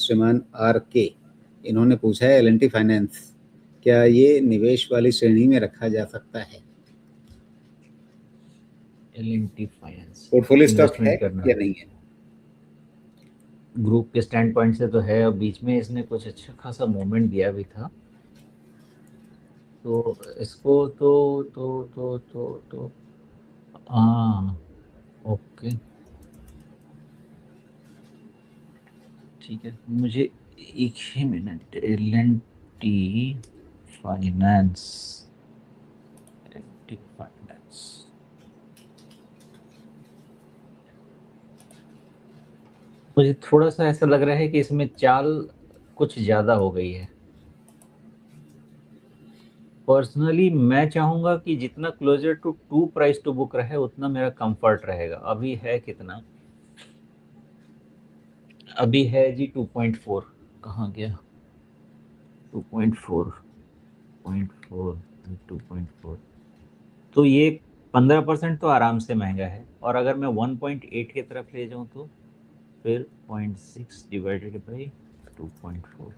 श्रीमान आर के, इन्होंने पूछा है L&T फाइनेंस क्या ये निवेश वाली श्रेणी में रखा जा सकता है? L&T फाइनेंस पोर्टफोलियो स्टॉक है या नहीं है? ग्रुप के स्टैंड पॉइंट से तो है, और बीच में इसने कुछ अच्छा खासा मूवमेंट दिया भी था, तो इसको तो हाँ, ओके, ठीक है। मुझे एक ही minute, L&T finance, L&T finance, मुझे थोड़ा सा ऐसा लग रहा है कि इसमें चाल कुछ ज्यादा हो गई है। पर्सनली मैं चाहूंगा कि जितना closer to 2 price to book रहे उतना मेरा कंफर्ट रहेगा। अभी है कितना, अभी है जी 2.4, कहाँ गया 2.4, 2.4, तो ये 15% तो आराम से महंगा है। और अगर मैं 1.8 की तरफ ले जाऊं तो फिर 0.6 डिवाइडेड बाई 2.4,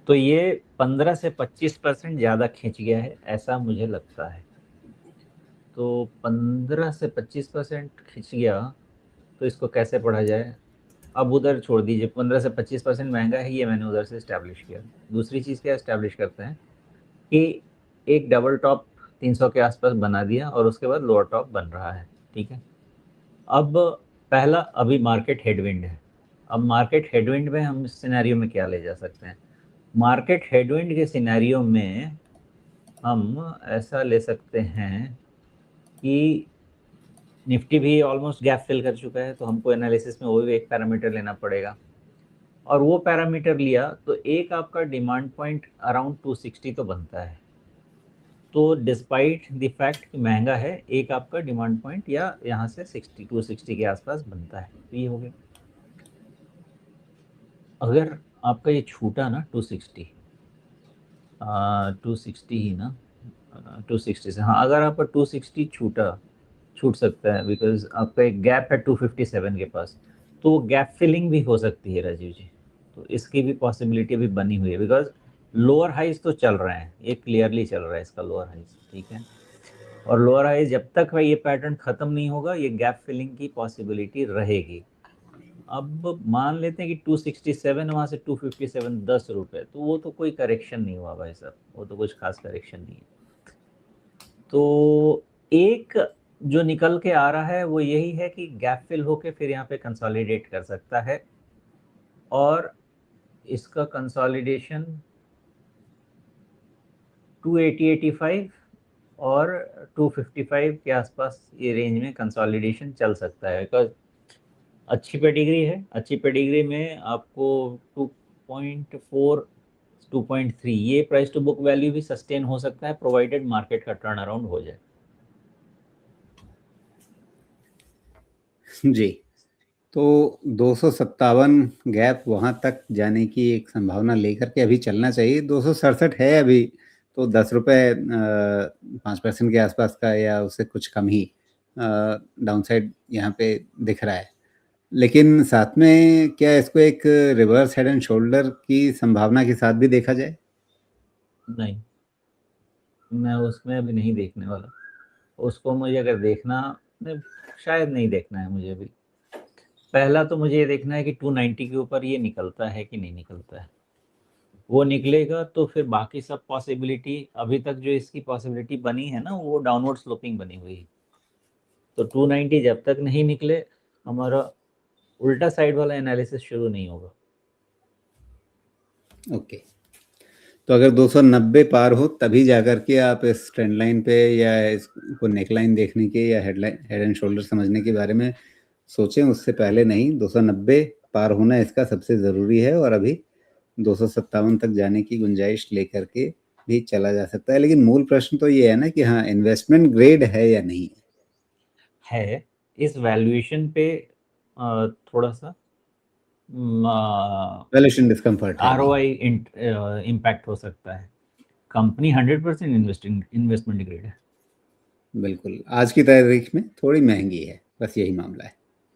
तो ये 15 से 25% ज़्यादा खींच गया है, ऐसा मुझे लगता है। तो 15 से 25% खींच गया, तो इसको कैसे पढ़ा जाए? अब उधर छोड़ दीजिए, 15 से 25% महंगा है, ये मैंने उधर से इस्टेब्लिश किया। दूसरी चीज़ क्या इस्टेब्लिश करते हैं कि एक डबल टॉप 300 के आसपास बना दिया और उसके बाद लोअर टॉप बन रहा है, ठीक है। अब पहला, अभी मार्केट हेडविंड है। अब मार्केट हेडविंड में हम इस सिनेरियो में क्या ले जा सकते हैं? मार्केट हेडविंड के सिनेरियो में हम ऐसा ले सकते हैं कि निफ्टी भी ऑलमोस्ट गैप फिल कर चुका है, तो हमको एनालिसिस में वो भी एक पैरामीटर लेना पड़ेगा, और वो पैरामीटर लिया तो एक आपका डिमांड पॉइंट अराउंड 260 तो बनता है। तो डिस्पाइट द फैक्ट कि महंगा है, एक आपका डिमांड पॉइंट या यहाँ से 260 के आसपास बनता है, तो ये हो गया। अगर आपका ये छूटा ना 260, 260 ही ना, 260 से, हाँ, अगर आपका 260 छूट सकता है, बिकॉज आपका एक गैप है 257 के पास, तो वो गैप फिलिंग भी हो सकती है राजीव जी। तो इसकी भी पॉसिबिलिटी भी बनी हुई है, बिकॉज लोअर हाइज तो चल रहे हैं, ये क्लियरली चल रहा है इसका लोअर हाइज, ठीक है। और लोअर हाइज जब तक ये पैटर्न खत्म नहीं होगा, ये गैप फिलिंग की पॉसिबिलिटी रहेगी। अब मान लेते हैं कि 267, वहां से 257, 10 रुपए, तो वो तो कोई करेक्शन नहीं हुआ भाई साहब, वो तो कुछ खास करेक्शन नहीं है। तो एक जो निकल के आ रहा है वो यही है कि गैप फिल होके फिर यहाँ पे कंसोलिडेट कर सकता है, और इसका कंसोलिडेशन 280-85 और 255 के आसपास ये रेंज में कंसोलिडेशन चल सकता है, बिकॉज अच्छी पेडिग्री है। अच्छी पेडिग्री में आपको 2.4, 2.3 ये प्राइस टू बुक वैल्यू भी सस्टेन हो सकता है, प्रोवाइडेड मार्केट का टर्न अराउंड हो जाए। जी, तो 257 गैप वहां तक जाने की एक संभावना लेकर के अभी चलना चाहिए। 267 है अभी, तो 10 रुपए 5% के आसपास का या उससे कुछ कम ही डाउनसाइड यहाँ पे दिख रहा है। लेकिन साथ में क्या इसको एक रिवर्स हेड एंड शोल्डर की संभावना के साथ भी देखा जाए? नहीं, मैं उसमें अभी नहीं देखने वाला। उसको मुझे अगर देखना, शायद नहीं देखना है मुझे अभी। पहला तो मुझे ये देखना है कि 290 के ऊपर ये निकलता है कि नहीं निकलता है। वो निकलेगा तो फिर बाकी सब पॉसिबिलिटी, अभी तक जो इसकी पॉसिबिलिटी बनी है ना, वो डाउनवर्ड स्लोपिंग बनी हुई है। तो 290 जब तक नहीं निकले, हमारा उल्टा साइड वाला एनालिसिस शुरू नहीं होगा। ओके, तो अगर 290 पार हो तभी जाकर के आप इस ट्रेंड लाइन पे या इसको नेकलाइन देखने के या हेड एंड शोल्डर समझने के बारे में सोचें, उससे पहले नहीं। 290 पार होना इसका सबसे ज़रूरी है, और अभी 257 तक जाने की गुंजाइश लेकर के भी चला जा सकता है। लेकिन मूल प्रश्न तो ये है ना कि हाँ, इन्वेस्टमेंट ग्रेड है या नहीं है। इस वैल्यूएशन पे थोड़ा सा वैल्यूएशन डिस्कम्फर्ट है अभी। ROI इम्पैक्ट हो सकता है। कंपनी 100% इन्वेस्टमेंट ग्रेड है। बिल्कुल, आज की तारीख में थोड़ी महंगी है, बस यही मामला है।